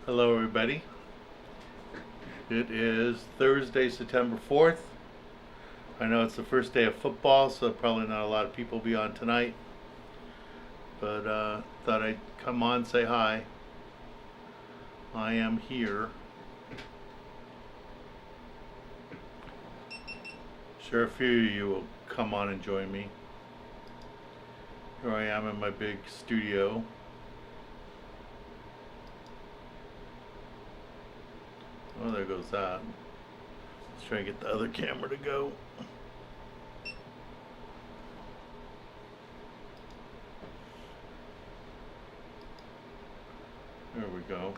Hello everybody. It is Thursday, September 4th. I know it's the first day of football, so probably not a lot of people will be on tonight. But thought I'd come on, say hi. I am here. Sure, a few of you will come on and join me. Here I am in my big studio. Oh, there goes that. Let's try and get the other camera to go. There we go.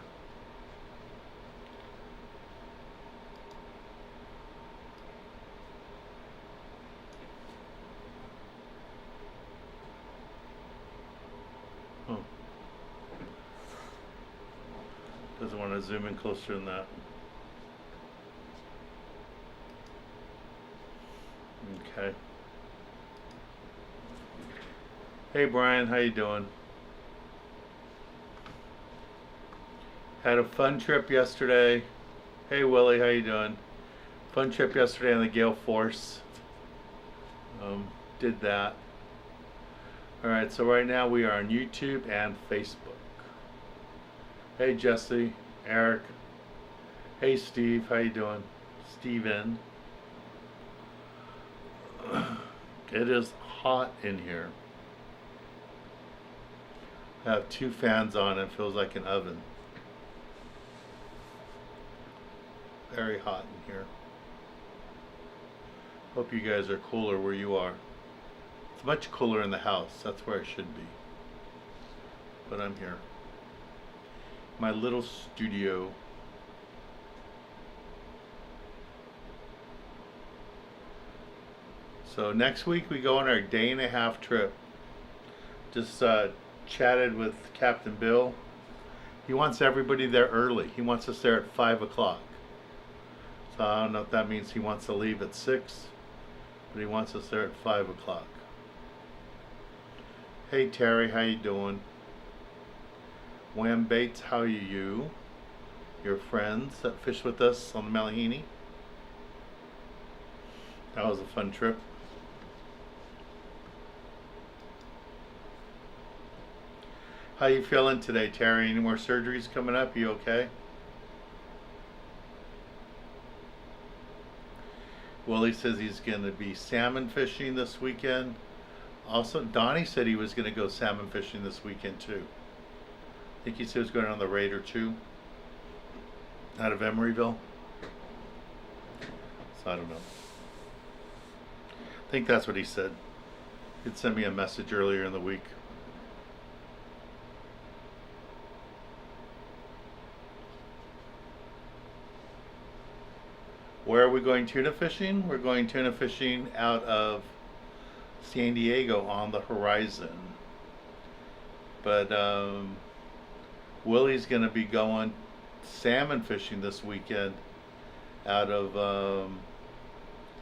Oh. Doesn't want to zoom in closer than that. Okay. Hey Brian, how you doing? Had a fun trip yesterday. Hey Willie, how you doing? Fun trip yesterday on the Gale Force. Did that. Alright, so right now we are on YouTube and Facebook. Hey Jesse, Eric. Hey Steve, how you doing? Steven. It is hot in here. I have two fans on and it feels like an oven. Very hot in here. Hope you guys are cooler where you are. It's much cooler in the house. That's where I should be. But I'm here. My little studio. So next week we go on our day-and-a-half trip. Just chatted with Captain Bill. He wants everybody there early. He wants us there at 5 o'clock. So I don't know if that means he wants to leave at 6, but he wants us there at 5 o'clock. Hey Terry, how you doing? Wham Bates, how are you? Your friends that fish with us on the Malahini. That was a fun trip. How you feeling today, Terry? Any more surgeries coming up? You okay? Willie says he's going to be salmon fishing this weekend. Also, Donnie said he was going to go salmon fishing this weekend too. I think he said he was going on the Raider too, out of Emeryville. So I don't know. I think that's what he said. He'd send me a message earlier in the week. Where are we going tuna fishing? We're going tuna fishing out of San Diego on the horizon. But Willie's going to be going salmon fishing this weekend out of,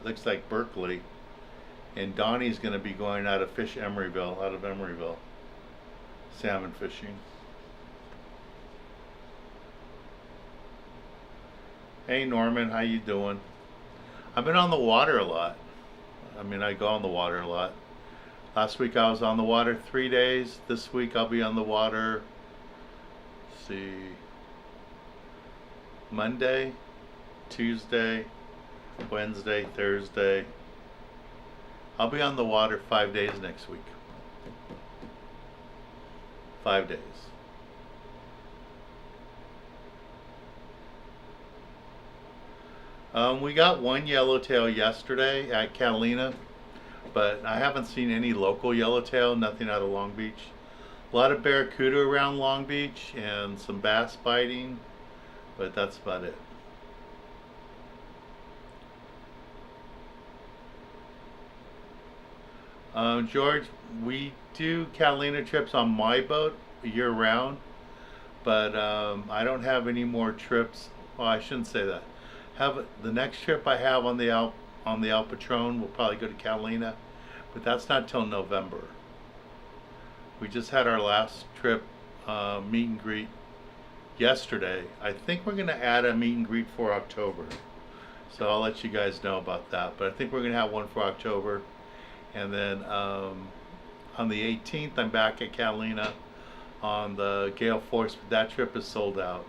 looks like Berkeley. And Donnie's going to be going out of Emeryville, salmon fishing. Hey Norman, how you doing? I've been on the water a lot. I go on the water a lot. Last week I was on the water 3 days. This week I'll be on the water, let's see, Monday, Tuesday, Wednesday, Thursday. I'll be on the water 5 days next week. 5 days. We got one yellowtail yesterday at Catalina, but I haven't seen any local yellowtail, nothing out of Long Beach. A lot of barracuda around Long Beach and some bass biting, but that's about it. George, we do Catalina trips on my boat year round, but I don't have any more trips. Well, I shouldn't say that. The next trip I have on the El Patron will probably go to Catalina, but that's not till November. We just had our last trip, meet and greet yesterday. I think we're going to add a meet and greet for October. So I'll let you guys know about that. But I think we're going to have one for October. And then on the 18th, I'm back at Catalina on the Gale Force. But that trip is sold out.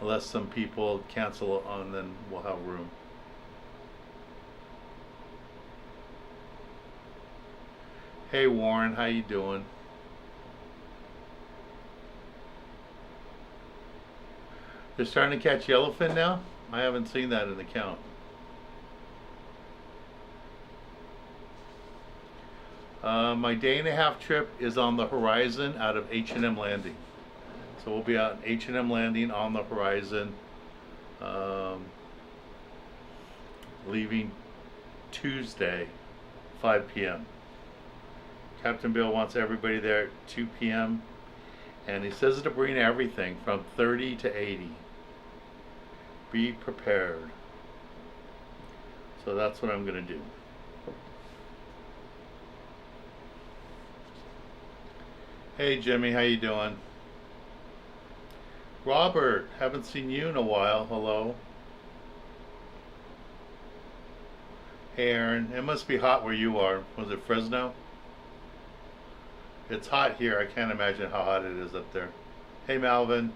Unless some people cancel on, then we'll have room. Hey Warren, how you doing? They're starting to catch yellowfin now? I haven't seen that in the count. My day-and-a-half trip is on the horizon out of H&M Landing. So we'll be out in H&M Landing on the horizon, leaving Tuesday, 5 p.m. Captain Bill wants everybody there at 2 p.m. and he says to bring everything from 30 to 80. Be prepared. So that's what I'm going to do. Hey Jimmy, how you doing? Robert, haven't seen you in a while. Hello. Hey Aaron, it must be hot where you are. Was it Fresno? It's hot here. I can't imagine how hot it is up there. Hey Malvin.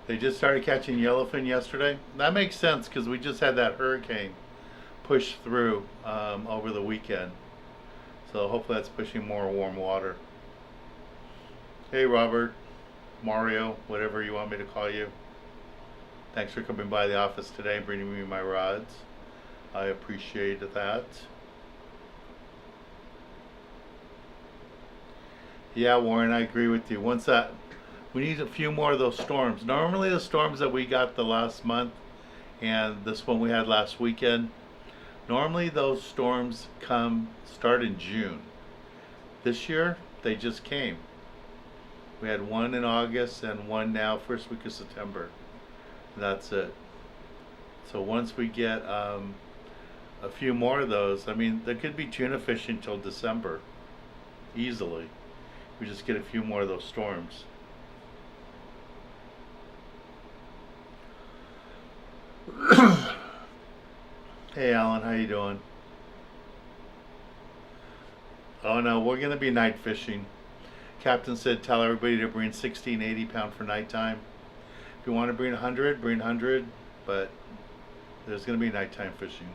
They just started catching yellowfin yesterday. That makes sense because we just had that hurricane push through over the weekend. So hopefully that's pushing more warm water. Hey Robert, Mario, whatever you want me to call you. Thanks for coming by the office today and bringing me my rods. I appreciate that. Yeah, Warren, I agree with you. We need a few more of those storms. Normally the storms that we got the last month and this one we had last weekend, normally those storms start in June. This year, they just came. We had one in August and one now, first week of September. That's it. So once we get a few more of those, I mean, there could be tuna fishing until December, easily. We just get a few more of those storms. Hey Alan, how you doing? Oh no, we're gonna be night fishing. Captain said tell everybody to bring 60 and 80 pound for nighttime. If you want to bring 100, bring 100, but there's gonna be nighttime fishing.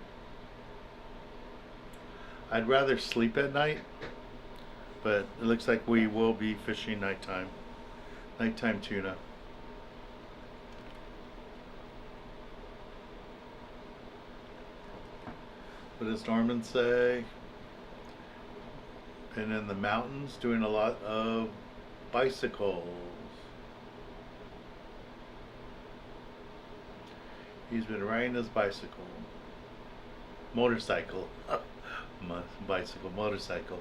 I'd rather sleep at night, but it looks like we will be fishing nighttime. Nighttime tuna. What does Norman say? Been in the mountains doing a lot of bicycles. He's been riding his bicycle. Motorcycle. Bicycle, motorcycle.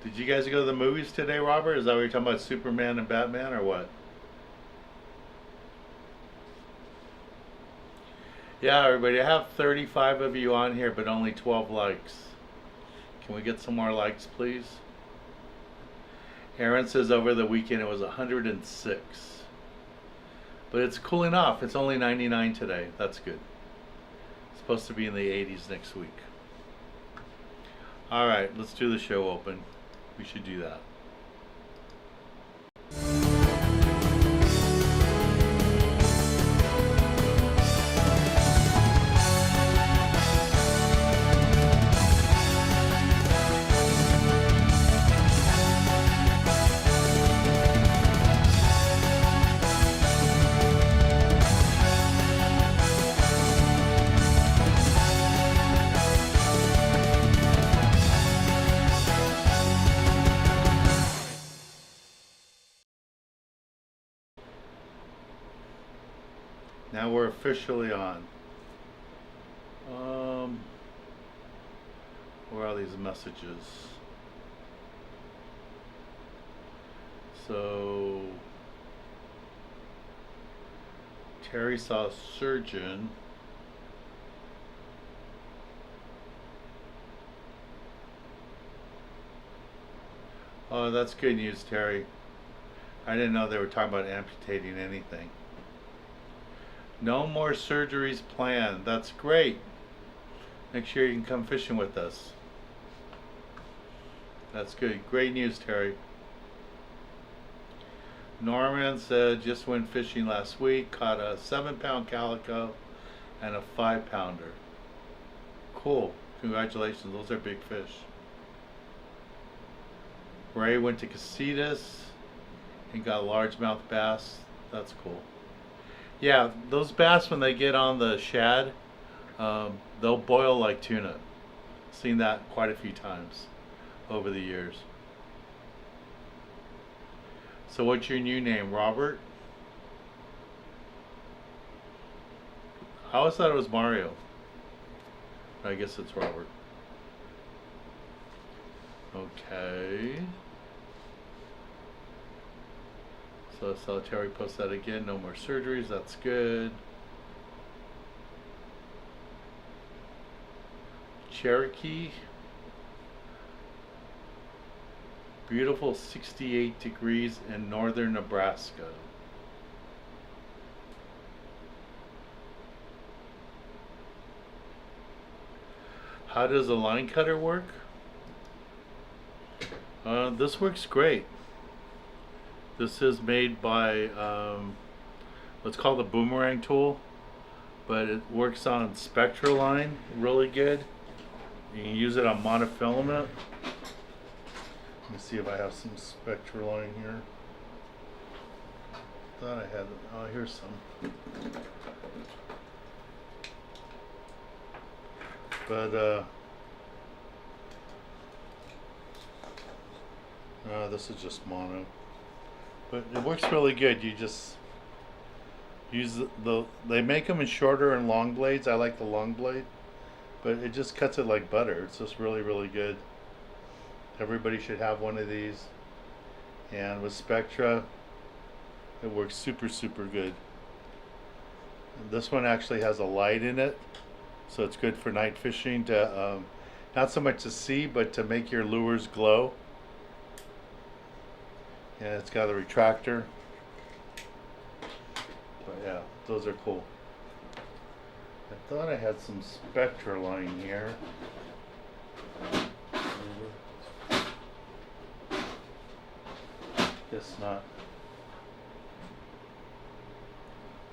Did you guys go to the movies today, Robert? Is that what you're talking about, Superman and Batman, or what? Yeah, everybody, I have 35 of you on here, but only 12 likes. Can we get some more likes, please? Aaron says over the weekend it was 106. But it's cooling off. It's only 99 today. That's good. It's supposed to be in the 80s next week. All right, let's do the show open. We should do that. Now we're officially on. Where are these messages? So Terry saw a surgeon. Oh, that's good news, Terry. I didn't know they were talking about amputating anything. No more surgeries planned. That's great. Next year you can come fishing with us. That's good. Great news, Terry. Norman said just went fishing last week, caught a 7-pound calico and a 5-pounder. Cool. Congratulations. Those are big fish. Ray went to Casitas and got a largemouth bass. That's cool. Yeah, those bass, when they get on the shad, they'll boil like tuna. Seen that quite a few times over the years. So what's your new name, Robert? I always thought it was Mario. I guess it's Robert. Okay. So I saw Terry post that again. No more surgeries. That's good. Cherokee. Beautiful 68 degrees in northern Nebraska. How does a line cutter work? This works great. This is made by what's called a boomerang tool, but it works on Spectra line really good. You can use it on monofilament. Let me see if I have some Spectra line here. Thought I had. Oh, here's some. But this is just mono. But it works really good. You just use they make them in shorter and long blades. I like the long blade, but it just cuts it like butter. It's just really, really good. Everybody should have one of these. And with Spectra, it works super, super good. And this one actually has a light in it, so it's good for night fishing to not so much to see, but to make your lures glow. And it's got a retractor. But yeah, those are cool. I thought I had some Spectra line here. Guess not.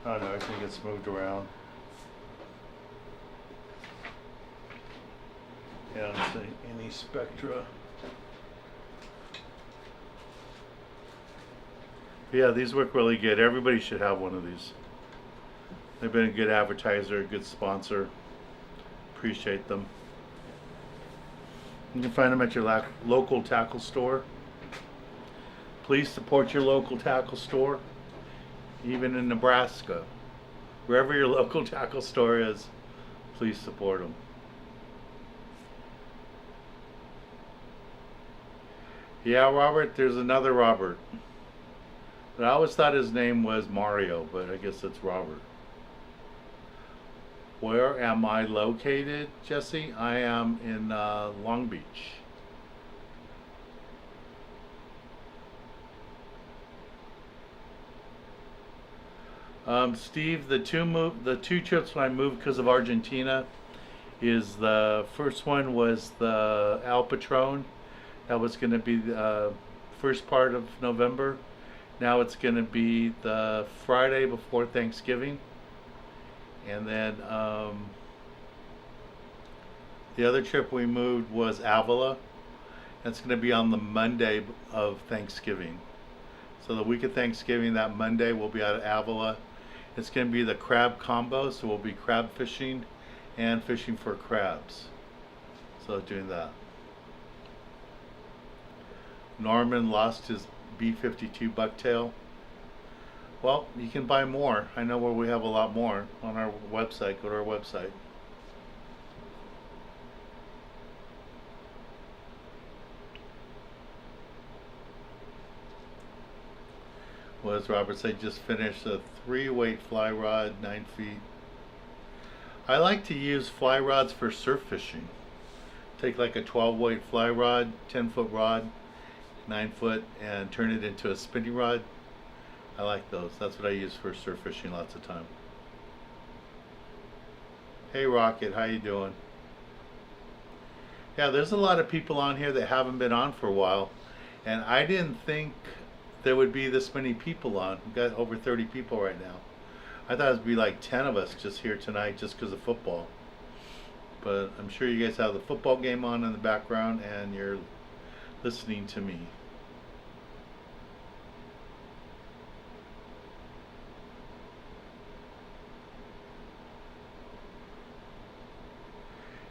Oh no, everything gets moved around. Yeah, I don't see any Spectra. Yeah, these work really good. Everybody should have one of these. They've been a good advertiser, a good sponsor. Appreciate them. You can find them at your local tackle store. Please support your local tackle store, even in Nebraska. Wherever your local tackle store is, please support them. Yeah, Robert, there's another Robert. But I always thought his name was Mario, but I guess it's Robert. Where am I located, Jesse? I am in Long Beach. Steve, the two trips when I moved because of Argentina is the first one was the Al Patron. That was going to be the first part of November. Now it's going to be the Friday before Thanksgiving. And then the other trip we moved was Avila. That's going to be on the Monday of Thanksgiving. So the week of Thanksgiving, that Monday, we'll be out of Avila. It's going to be the crab combo, so we'll be crab fishing and fishing for crabs. So doing that. Norman lost his B-52 bucktail. Well, you can buy more. I know where we have a lot more on our website. Go to our website. What does Robert say? Just finished a 3-weight fly rod, 9 feet. I like to use fly rods for surf fishing. Take like a 12-weight fly rod, 10-foot rod, 9 foot, and turn it into a spinning rod. I like those. That's what I use for surf fishing lots of time. Hey Rocket, how you doing? Yeah, there's a lot of people on here that haven't been on for a while, and I didn't think there would be this many people on. We've got over 30 people right now. I thought it would be like 10 of us just here tonight just because of football. But I'm sure you guys have the football game on in the background and you're listening to me.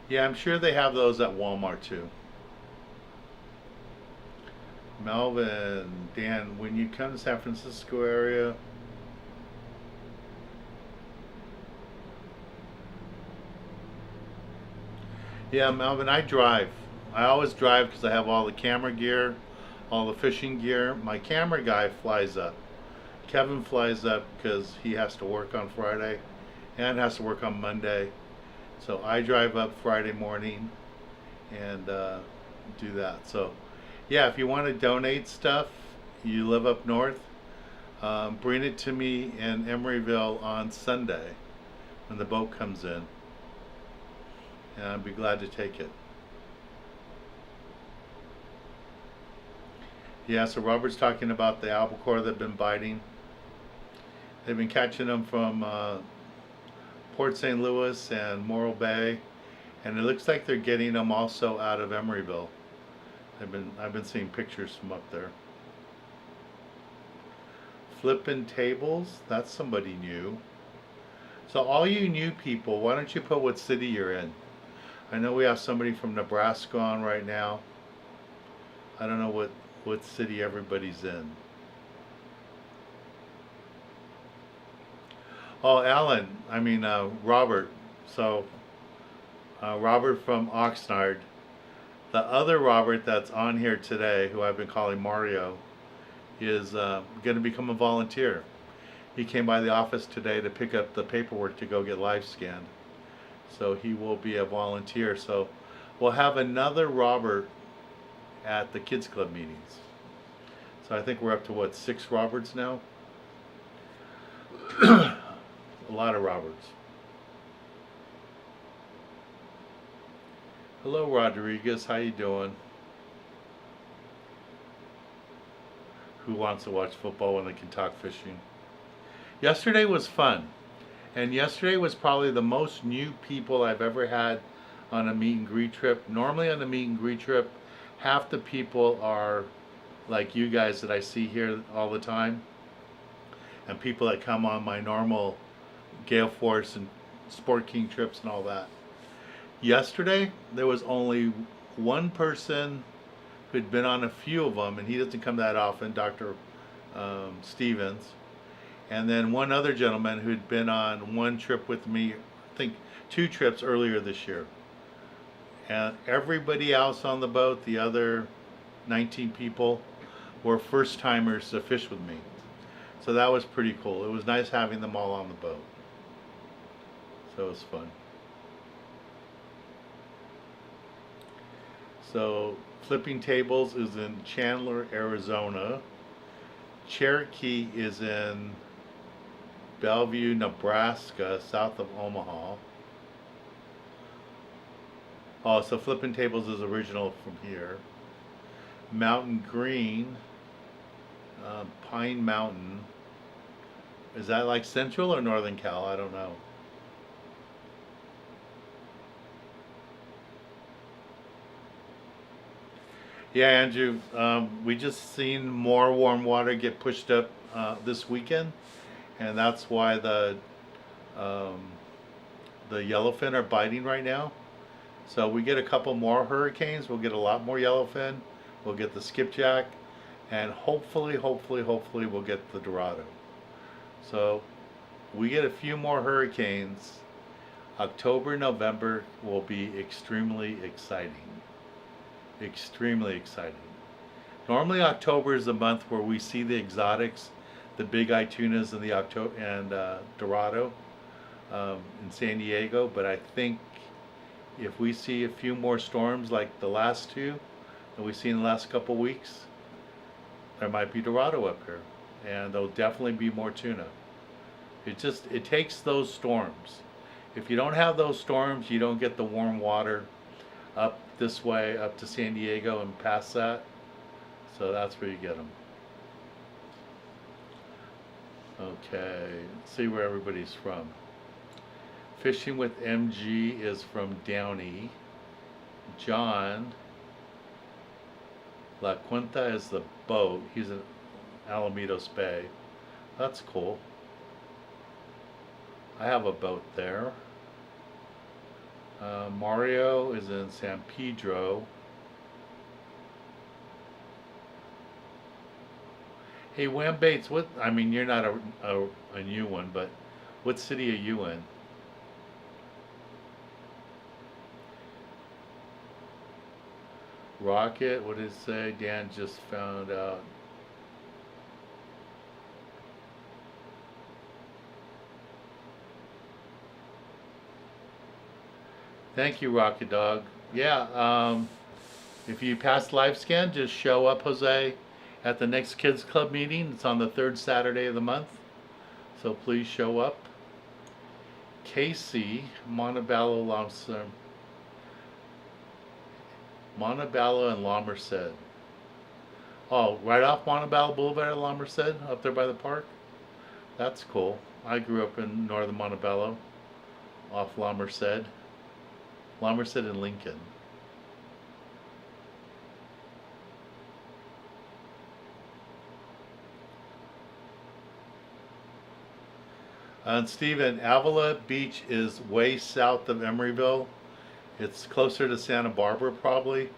Yeah, I'm sure they have those at Walmart too. Melvin, Dan, when you come to San Francisco area, yeah, Melvin, I drive. I always drive because I have all the camera gear, all the fishing gear. My camera guy flies up. Kevin flies up because he has to work on Friday and has to work on Monday. So I drive up Friday morning and do that. So yeah, if you want to donate stuff, you live up north, bring it to me in Emeryville on Sunday when the boat comes in. And I'd be glad to take it. Yeah, so Robert's talking about the albacore that have been biting. They've been catching them from Port St. Louis and Morro Bay, and it looks like they're getting them also out of Emeryville. I've been seeing pictures from up there. Flipping tables, that's somebody new. So all you new people, why don't you put what city you're in? I know we have somebody from Nebraska on right now. I don't know what city everybody's in. Oh, Alan, Robert. So, Robert from Oxnard. The other Robert that's on here today, who I've been calling Mario, is going to become a volunteer. He came by the office today to pick up the paperwork to go get live scanned. So he will be a volunteer. So we'll have another Robert at the Kids Club meetings. So I think we're up to what, 6 Roberts now? A lot of Roberts. Hello Rodriguez, how you doing? Who wants to watch football when they can talk fishing? Yesterday was fun. And yesterday was probably the most new people I've ever had on a meet and greet trip. Normally on a meet and greet trip, half the people are like you guys that I see here all the time, and people that come on my normal Gale Force and Sport King trips and all that. Yesterday, there was only one person who'd been on a few of them, and he doesn't come that often, Dr. Stevens. And then one other gentleman who'd been on one trip with me, I think 2 trips earlier this year. And everybody else on the boat, the other 19 people, were first timers to fish with me. So that was pretty cool. It was nice having them all on the boat. So it was fun. So Flipping Tables is in Chandler, Arizona. Cherokee is in Bellevue, Nebraska, south of Omaha. Oh, so Flipping Tables is original from here. Mountain Green, Pine Mountain. Is that like Central or Northern Cal? I don't know. Yeah, Andrew, we just seen more warm water get pushed up this weekend, and that's why um, the yellowfin are biting right now. So we get a couple more hurricanes, we'll get a lot more yellowfin, we'll get the skipjack, and hopefully we'll get the Dorado. So we get a few more hurricanes. October, November will be extremely exciting. Extremely exciting. Normally October is the month where we see the exotics the big eye tunas and the Dorado in San Diego. But I think if we see a few more storms like the last two that we've seen in the last couple weeks, there might be Dorado up here, and there'll definitely be more tuna. It takes those storms. If you don't have those storms, you don't get the warm water up this way, up to San Diego and past that. So that's where you get them. Okay, let's see where everybody's from. Fishing with MG is from Downey. John La Quinta is the boat. He's in Alamitos Bay. That's cool. I have a boat there. Mario is in San Pedro. Hey, Wham Bates, what? I mean, you're not a new one, but what city are you in? Rocket, what did it say? Dan just found out. Thank you, Rocket Dog. Yeah, if you pass live scan, just show up, Jose, at the next Kids Club meeting. It's on the third Saturday of the month, so please show up. Casey, Montebello, Montebello and La Merced. Oh, right off Montebello Boulevard at La Merced, up there by the park? That's cool. I grew up in northern Montebello, off La Merced. La Merced and Lincoln. And Stephen, Avila Beach is way south of Emeryville. It's closer to Santa Barbara, probably.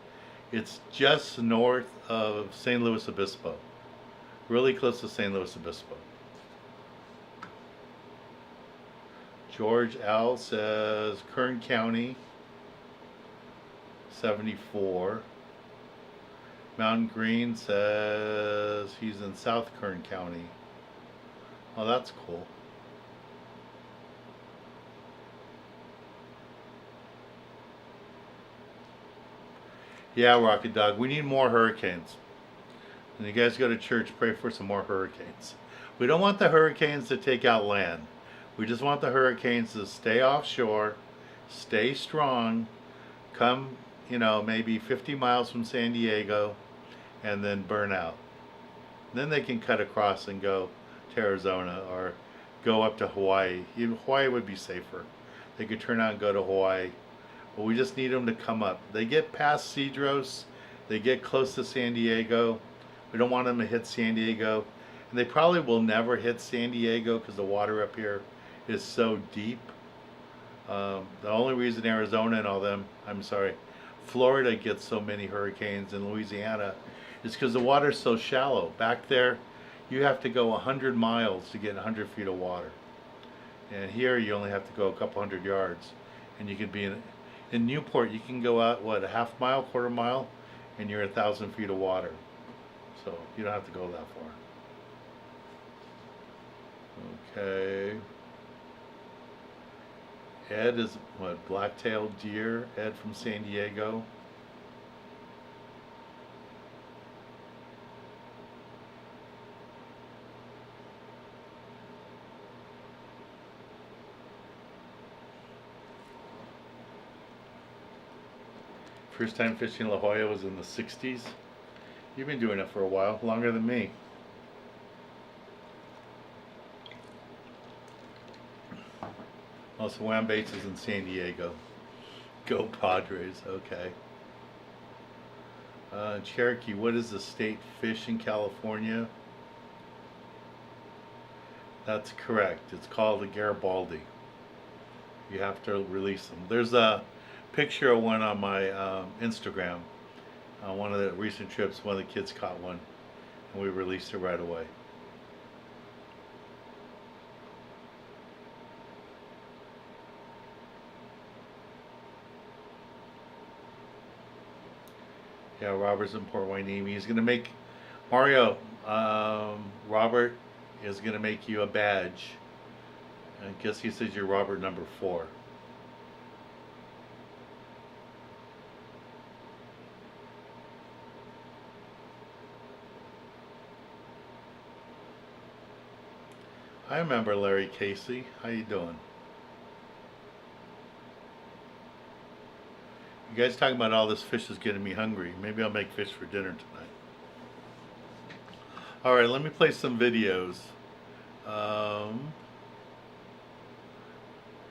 It's just north of St. Louis Obispo. Really close to St. Louis Obispo. George L. says Kern County, 74. Mountain Green says he's in South Kern County. Oh, that's cool. Yeah, Rocket Dog, we need more hurricanes. When you guys go to church, pray for some more hurricanes. We don't want the hurricanes to take out land. We just want the hurricanes to stay offshore, stay strong, come, maybe 50 miles from San Diego, and then burn out. Then they can cut across and go to Arizona or go up to Hawaii. Even Hawaii would be safer. They could turn out and go to Hawaii. But we just need them to come up. They get past Cedros, they get close to San Diego. We don't want them to hit San Diego. And they probably will never hit San Diego because the water up here is so deep. The only reason Arizona and Florida gets so many hurricanes in Louisiana is because the water's so shallow. Back there, you have to go 100 miles to get 100 feet of water. And here you only have to go a couple hundred yards. And you could be in Newport, you can go out, a half mile, quarter mile, and you're 1,000 feet of water. So you don't have to go that far. Okay. Ed is black-tailed deer. Ed from San Diego. First time fishing La Jolla was in the 60s. You've been doing it for a while, longer than me. Also, Wham Bates is in San Diego. Go Padres, okay. Cherokee, what is the state fish in California? That's correct. It's called the Garibaldi. You have to release them. There's a picture of one on my Instagram. One of the recent trips, one of the kids caught one, and we released it right away. Yeah, Robert's in Port Hueneme. He's going to make Mario. Robert is going to make you a badge. I guess he says you're Robert number 4. I remember Larry Casey. How you doing? You guys talking about all this fish is getting me hungry. Maybe I'll make fish for dinner tonight. Alright, let me play some videos.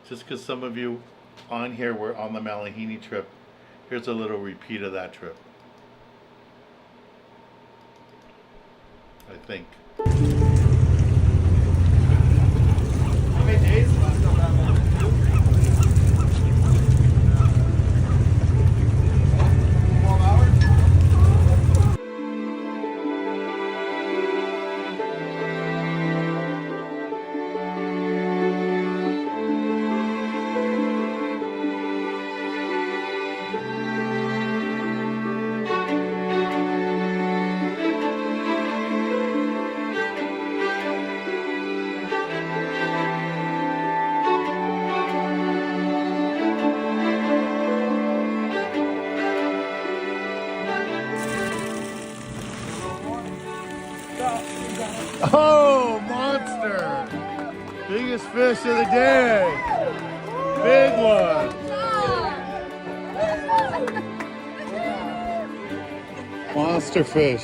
Just because some of you on here were on the Malahini trip, here's a little repeat of that trip. I think. How many days left on that one? 12 hours? Oh, monster! Biggest fish of the day. Big one. Monster fish.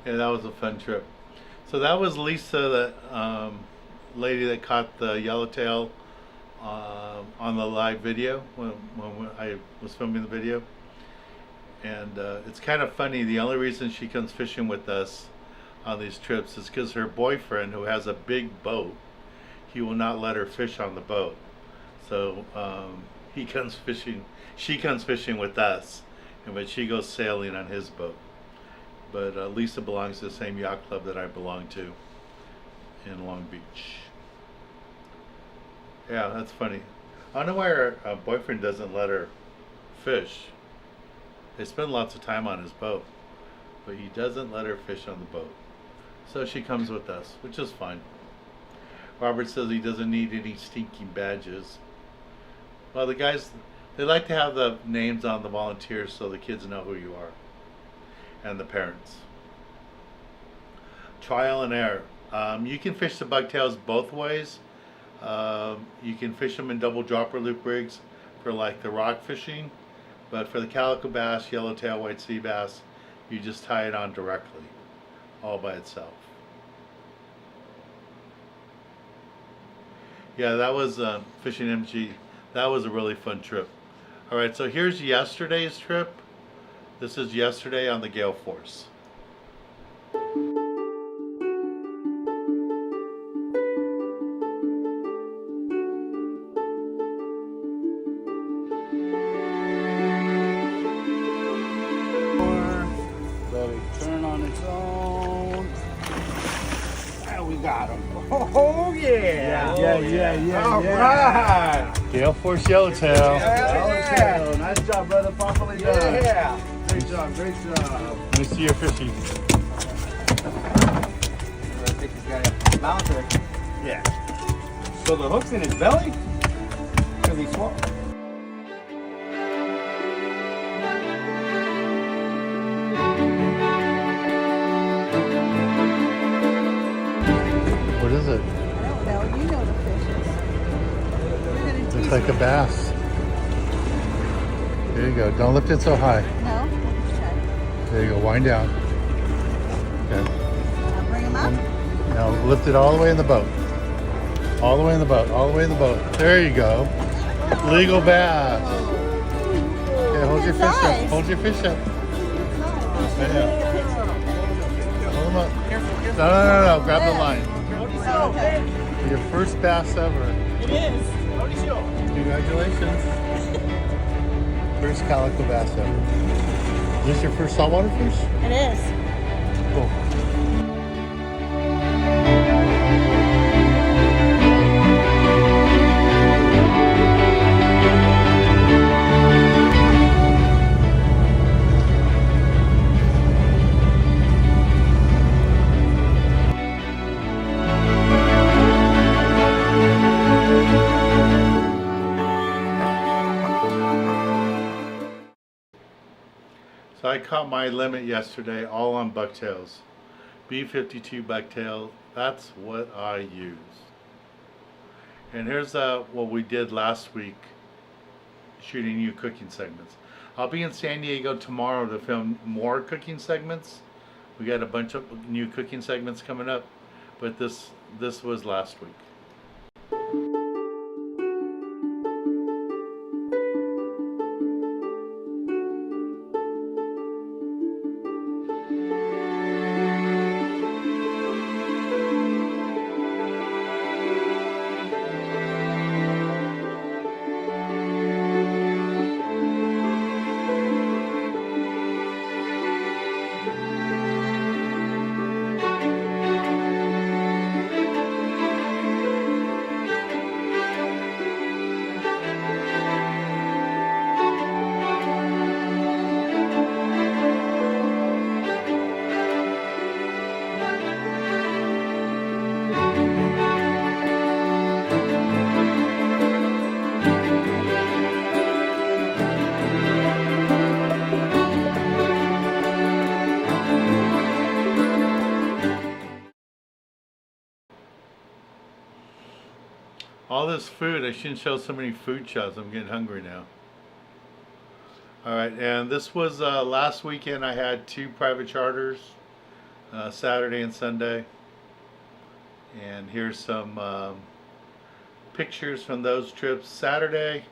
Yeah, that was a fun trip. So that was Lisa, that lady that caught the yellowtail on the live video when I was filming the video. And it's kind of funny, the only reason she comes fishing with us on these trips is because her boyfriend, who has a big boat, he will not let her fish on the boat. So he comes fishing, she comes fishing with us, but she goes sailing on his boat. But Lisa belongs to the same yacht club that I belong to in Long Beach. Yeah, that's funny. I don't know why her boyfriend doesn't let her fish. They spend lots of time on his boat, but he doesn't let her fish on the boat. So she comes with us, which is fine. Robert says he doesn't need any stinking badges. Well, the guys, they like to have the names on the volunteers so the kids know who you are, and the parents. Trial and error. You can fish the bucktails both ways. You can fish them in double dropper loop rigs for like the rock fishing, but for the calico bass, yellowtail, white sea bass, you just tie it on directly, all by itself. Yeah, that was Fishing MG. That was a really fun trip. All right, so here's yesterday's trip. This is yesterday on the Gale Force. Oh yeah. Yeah. All right. Gale Force Yellowtail. Yeah. Nice job, brother. Properly done. Yeah. Great job. Let me see your fishies. I think he's got a mouth there. Yeah. So the hook's in his belly? Because he swallowed. What is it? I don't know. You know the fishes. We're gonna Looks tease like a you. bass. There you go. Don't lift it so high. No? Okay. There you go. Wind down. Okay. I'll bring them up. Now lift it all the way in the boat. All the way in the boat. All the way in the boat. There you go. Legal bass. Okay, hold your fish up. Size. Hold your fish up. Nice. Yeah. Hold them up. No. Grab the line. Okay. Your first bass ever. It is. Congratulations. First calico bass ever. Is this your first saltwater fish? It is. Cool. So I caught my limit yesterday all on bucktails. B52 bucktail, that's what I use. And here's what we did last week, shooting new cooking segments. I'll be in San Diego tomorrow to film more cooking segments. We got a bunch of new cooking segments coming up, but this was last week. All this food, I shouldn't show so many food shots. I'm getting hungry now. Alright, and this was last weekend. I had 2 private charters, Saturday and Sunday. And here's some pictures from those trips. Saturday,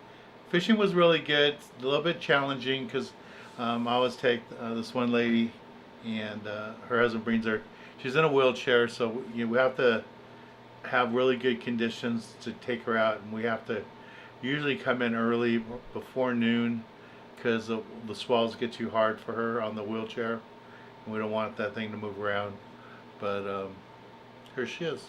fishing was really good. A little bit challenging because I always take this one lady and her husband brings her. She's in a wheelchair, so we have to have really good conditions to take her out, and we have to usually come in early before noon because the swells get too hard for her on the wheelchair, and we don't want that thing to move around. But here she is.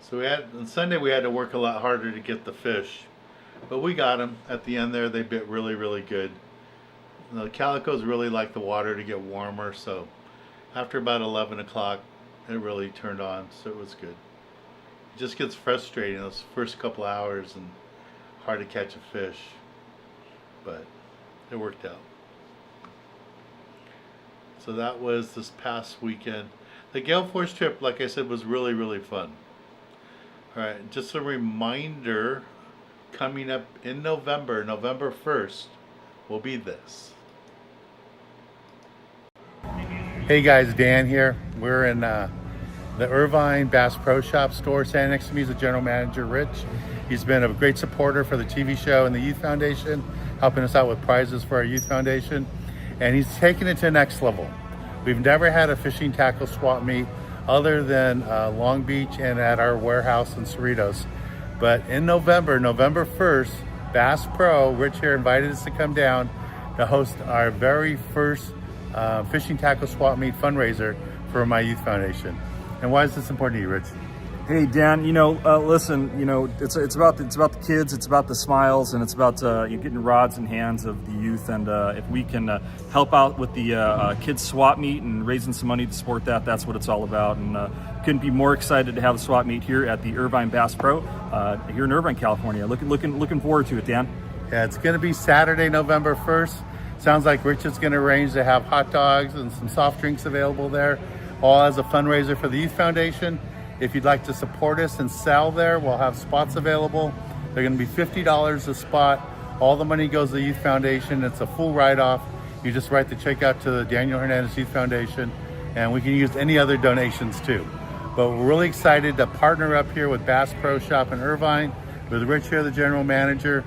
So on Sunday we had to work a lot harder to get the fish, but we got them at the end there. They bit really, really good. The calicos really like the water to get warmer, so After about 11 o'clock, it really turned on, so it was good. It just gets frustrating those first couple hours and hard to catch a fish, but it worked out. So that was this past weekend. The Gale Force trip, like I said, was really, really fun. All right, just a reminder, coming up in November, November 1st, will be this. Hey guys, Dan here. We're in the Irvine Bass Pro Shop store. Standing next to me is the general manager, Rich. He's been a great supporter for the TV show and the Youth Foundation, helping us out with prizes for our Youth Foundation. And he's taken it to the next level. We've never had a fishing tackle swap meet other than Long Beach and at our warehouse in Cerritos. But in November, November 1st, Bass Pro, Rich here, invited us to come down to host our very first fishing tackle swap meet fundraiser for my Youth Foundation. And why is this important to you, Rich? Hey Dan, listen, it's about the kids, it's about the smiles, and it's about you getting rods in hands of the youth. And if we can help out with the kids swap meet and raising some money to support that, that's what it's all about. And couldn't be more excited to have the swap meet here at the Irvine Bass Pro here in Irvine, California. Looking forward to it, Dan. Yeah, it's going to be Saturday, November 1st. Sounds like Rich is going to arrange to have hot dogs and some soft drinks available there, all as a fundraiser for the Youth Foundation. If you'd like to support us and sell there, we'll have spots available. They're going to be $50 a spot. All the money goes to the Youth Foundation. It's a full write-off. You just write the check out to the Daniel Hernandez Youth Foundation, and we can use any other donations too. But we're really excited to partner up here with Bass Pro Shop in Irvine, with Rich here, the general manager,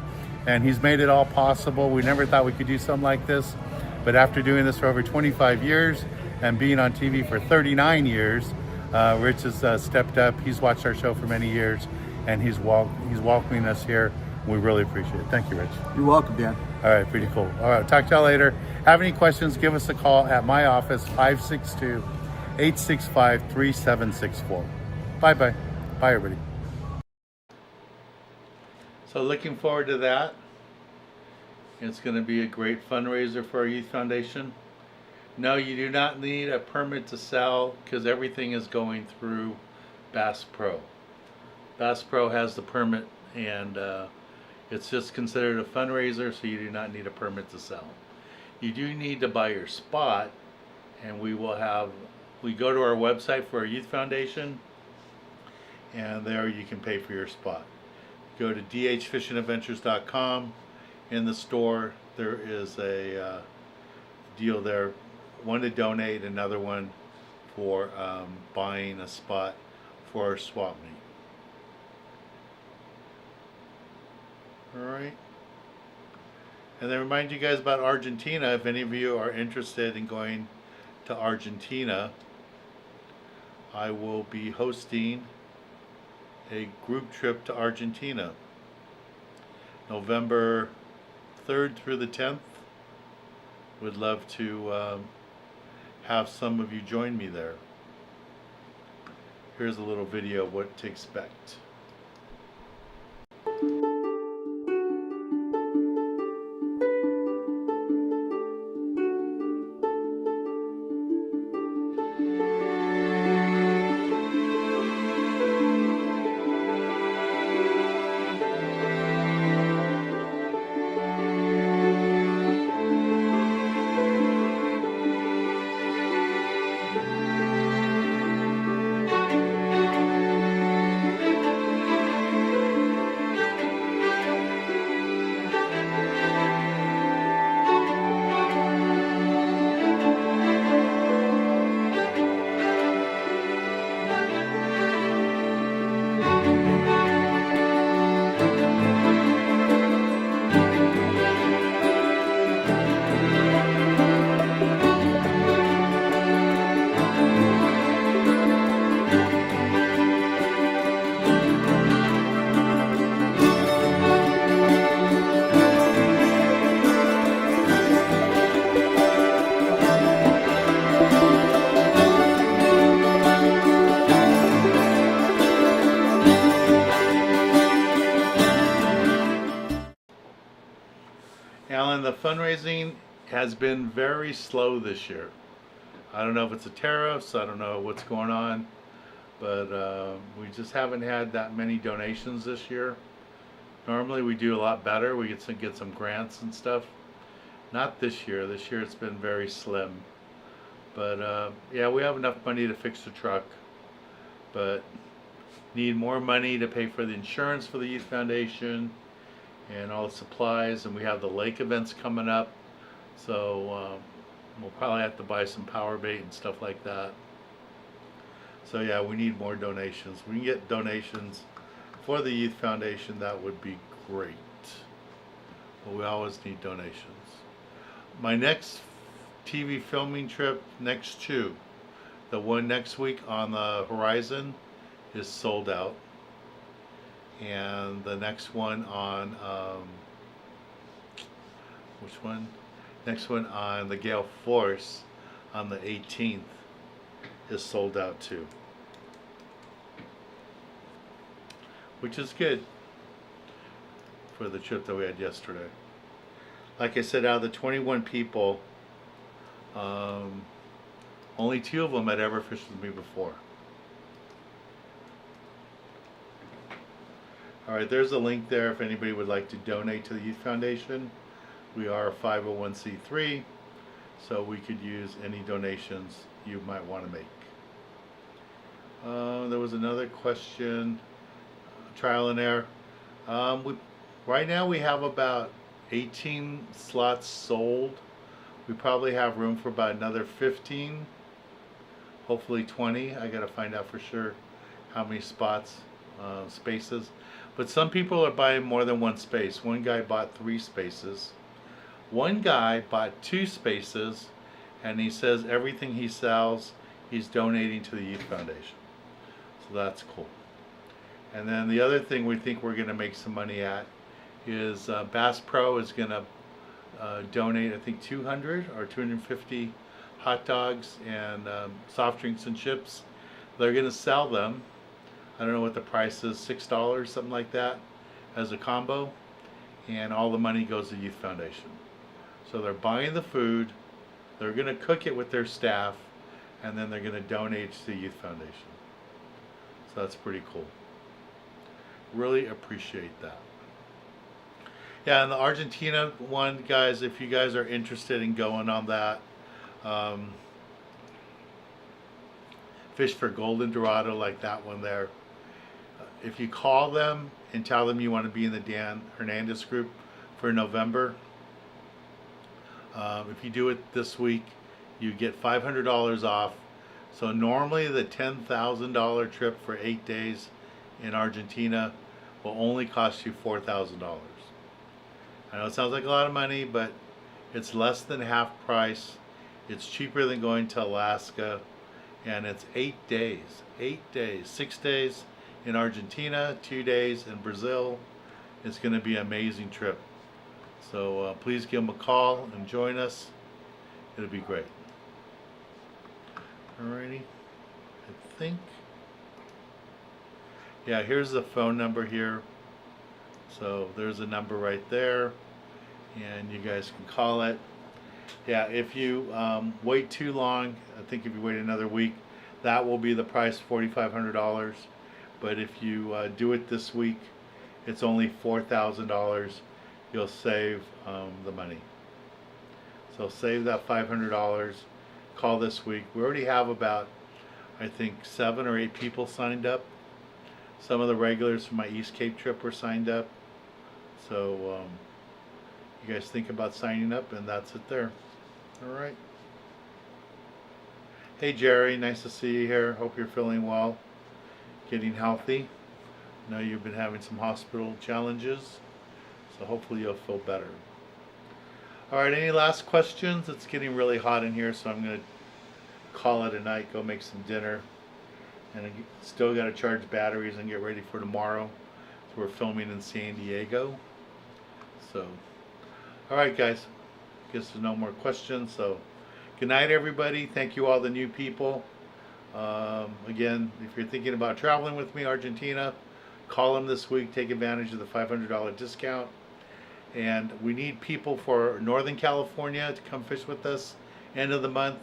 and he's made it all possible. We never thought we could do something like this, but after doing this for over 25 years and being on TV for 39 years, Rich has stepped up. He's watched our show for many years, and he's welcoming us here. We really appreciate it. Thank you, Rich. You're welcome, Dan. All right, pretty cool. All right, talk to y'all later. Have any questions, give us a call at my office, 562-865-3764. Bye-bye. Bye, everybody. So looking forward to that. It's going to be a great fundraiser for our Youth Foundation. No, you do not need a permit to sell because everything is going through Bass Pro. Bass Pro has the permit, and it's just considered a fundraiser, so you do not need a permit to sell. You do need to buy your spot, and we go to our website for our Youth Foundation, and there you can pay for your spot. Go to dhfishandadventures.com. In the store, there is a deal there. One to donate, another one for buying a spot for our swap meet. Alright. And then remind you guys about Argentina. If any of you are interested in going to Argentina, I will be hosting a group trip to Argentina, November 3rd through the 10th. Would love to have some of you join me there. Here's a little video of what to expect. Alan, the fundraising has been very slow this year. I don't know if it's the tariffs, I don't know what's going on, but we just haven't had that many donations this year. Normally we do a lot better. We get some grants and stuff. Not this year. This year it's been very slim. But yeah, we have enough money to fix the truck, but need more money to pay for the insurance for the Youth Foundation and all the supplies. And we have the lake events coming up, so we'll probably have to buy some power bait and stuff like that. So yeah, we need more donations. We can get donations for the Youth Foundation, that would be great. But we always need donations. My next TV filming trip, next two, the one next week on the horizon, is sold out. And the next one on, which one? Next one on the Gale Force on the 18th is sold out too. Which is good for the trip that we had yesterday. Like I said, out of the 21 people, only 2 of them had ever fished with me before. Alright, there's a link there if anybody would like to donate to the Youth Foundation. We are a 501c3, so we could use any donations you might want to make. There was another question. Trial and error. Right now we have about 18 slots sold. We probably have room for about another 15, hopefully 20. I gotta find out for sure how many spaces. But some people are buying more than one space. One guy bought 3 spaces. One guy bought 2 spaces, and he says everything he sells, he's donating to the Youth Foundation. So that's cool. And then the other thing we think we're going to make some money at is Bass Pro is going to donate, I think, 200 or 250 hot dogs and soft drinks and chips. They're going to sell them. I don't know what the price is, $6, something like that, as a combo. And all the money goes to Youth Foundation. So they're buying the food, they're going to cook it with their staff, and then they're going to donate to the Youth Foundation. So that's pretty cool. Really appreciate that. Yeah, and the Argentina one, guys, if you guys are interested in going on that, fish for golden dorado like that one there. If you call them and tell them you want to be in the Dan Hernandez group for November, if you do it this week, you get $500 off. So normally the $10,000 trip for 8 days in Argentina will only cost you $4,000. I know it sounds like a lot of money, but it's less than half price. It's cheaper than going to Alaska, and it's 8 days. 8 days, 6 days in Argentina, 2 days in Brazil. It's going to be an amazing trip. So please give them a call and join us. It'll be great. Alrighty, I think. Yeah, here's the phone number here. So there's a number right there, and you guys can call it. Yeah, if you wait too long, I think if you wait another week, that will be the price, $4,500. But if you do it this week, it's only $4,000. You'll save the money. So save that $500. Call this week. We already have about, I think, 7 or 8 people signed up. Some of the regulars from my East Cape trip were signed up. So you guys think about signing up, and that's it there. All right. Hey Jerry, nice to see you here. Hope you're feeling well, getting healthy. I know you've been having some hospital challenges, so hopefully you'll feel better. All right, any last questions? It's getting really hot in here, so I'm going to call it a night, go make some dinner. And I still got to charge batteries and get ready for tomorrow. So we're filming in San Diego. So, all right, guys. Guess there's no more questions. So, good night, everybody. Thank you, all the new people. Again, if you're thinking about traveling with me, Argentina, call them this week. Take advantage of the $500 discount. And we need people for Northern California to come fish with us. End of the month,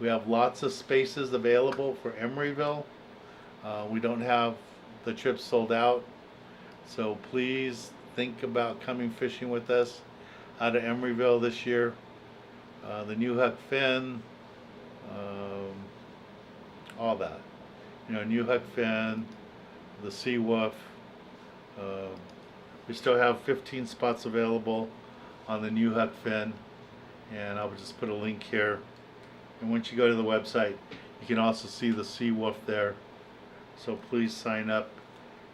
We have lots of spaces available for Emeryville. We don't have the trips sold out, so please think about coming fishing with us out of Emeryville this year. The New Huck Fin, all that. You know, New Huck Fin, the Sea Wolf. We still have 15 spots available on the New Huck Fin, and I'll just put a link here. And once you go to the website, you can also see the Sea Wolf there. So please sign up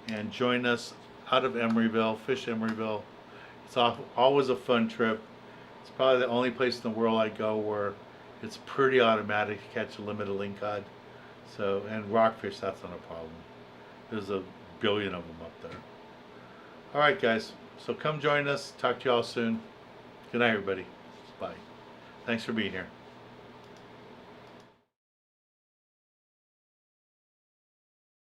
and join us out of Emeryville, Fish Emeryville. It's always a fun trip. It's probably the only place in the world I go where it's pretty automatic to catch a limited lingcod. So, and rockfish, that's not a problem. There's a billion of them up there. All right, guys. So come join us. Talk to you all soon. Good night, everybody. Bye. Thanks for being here.